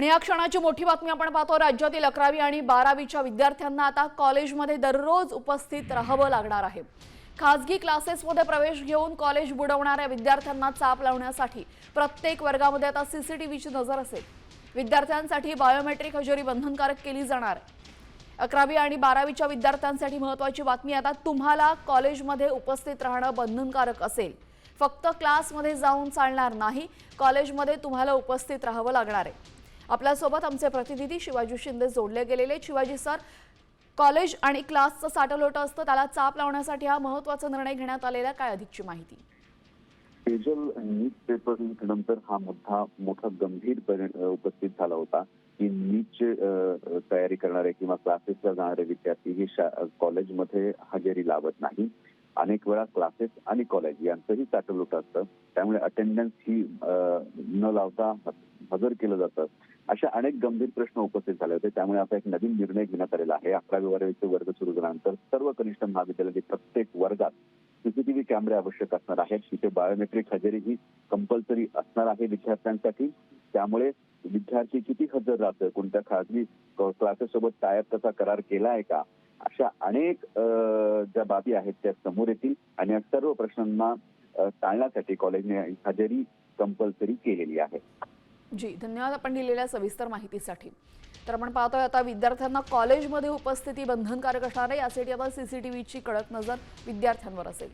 आणि या क्षणाची मोठी बातमी आपण पाहतो। राज्यातील 11वी आणि 12वीच्या विद्यार्थ्यांना आता कॉलेजमध्ये दररोज उपस्थित राहावं लागणार आहे। खासगी क्लासेसमध्ये प्रवेश घेऊन कॉलेज बुडवणाऱ्या विद्यार्थ्यांना चाप लावण्यासाठी प्रत्येक वर्गामध्ये आता सीसीटीव्हीची नजर असेल। विद्यार्थ्यांसाठी बायोमेट्रिक हजेरी बंधनकारक केली जाणार। 11वी आणि 12वीच्या विद्यार्थ्यांसाठी महत्त्वाची बातमी, आता तुम्हाला कॉलेजमध्ये उपस्थित राहणं बंधनकारक असेल। फक्त क्लासमध्ये जाऊन चालणार नाही, कॉलेजमध्ये तुम्हाला उपस्थित राहावं लागणार आहे। आपल्या सोबत आमचे प्रतिनिधी शिवाजी शिंदे जोडले गेलेले। शिवाजी सर, कॉलेज आणि क्लासचं साटलोटं असतं, त्याला चाप लावण्यासाठी हा महत्त्वाचा निर्णय घेण्यात आलेला, काय अधिकची माहिती? पेजल नीट पेपर लीक नंतर हा मोठा गंभीर उपस्थित झाला होता की नीटची तयारी करणारे किंवा क्लासेसला जाणारे विद्यार्थी हे कॉलेजमध्ये हजेरी लावत नाही। अनेक वेळा क्लासेस आणि कॉलेज यांचंही साटलोट असतं, त्यामुळे अटेंडन्स ही न लावता हजर केलं जातं। अशा अनेक गंभीर प्रश्न उपस्थित झाले होते, त्यामुळे आता एक नवीन निर्णय घेण्यात आलेला आहे। 11वी-12वीचे वर्ग सुरू झाल्यानंतर सर्व कनिष्ठ महाविद्यालयातील प्रत्येक वर्गात सीसीटीव्ही कॅमेरे आवश्यक असणार आहेत। तिथे बायोमेट्रिक हजेरी ही कंपल्सरी असणार आहे विद्यार्थ्यांसाठी। त्यामुळे विद्यार्थी किती हजर राहतं, कोणत्या खासगी क्लासेस सोबत टायअप कसा करार केला आहे का, अशा अनेक ज्या बाबी आहेत त्या समोर येतील आणि या सर्व प्रश्नांना टाळण्यासाठी कॉलेजने हजेरी कंपल्सरी केलेली आहे। जी, धन्यवाद आपण दिलेल्या सविस्तर माहितीसाठी। तर आपण पाहतोय आता विद्यार्थ्यांना कॉलेजमध्ये उपस्थिती बंधनकारक असणार आहे, यासाठी आता सीसीटीव्हीची कडक नजर विद्यार्थ्यांवर असेल।